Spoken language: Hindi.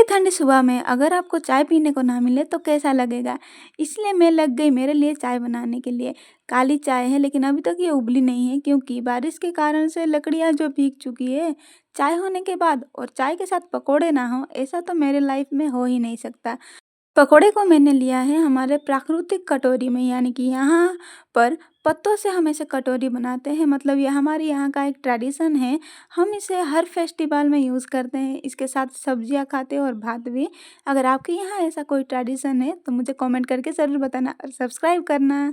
ठंडी-ठंडी सुबह में अगर आपको चाय पीने को ना मिले तो कैसा लगेगा? इसलिए मैं लग गई मेरे लिए चाय बनाने के लिए। काली चाय है लेकिन अभी तक ये उबली नहीं है क्योंकि बारिश के कारण से लकड़ियाँ जो भीग चुकी है, चाय होने के बाद और चाय के साथ पकौड़े ना हो ऐसा तो मेरे लाइफ में हो ही नहीं सकता। पकोड़े को मैंने लिया है हमारे प्राकृतिक कटोरी में यानी कि यहाँ पर पत्तों से हम ऐसे कटोरी बनाते हैं मतलब ये हमारे यहाँ का एक ट्रेडिशन है। हम इसे हर फेस्टिवल में यूज़ करते हैं, इसके साथ सब्जियाँ खाते हैं और भात भी। अगर आपके यहाँ ऐसा कोई ट्रेडिशन है तो मुझे कमेंट करके ज़रूर बताना और सब्सक्राइब करना।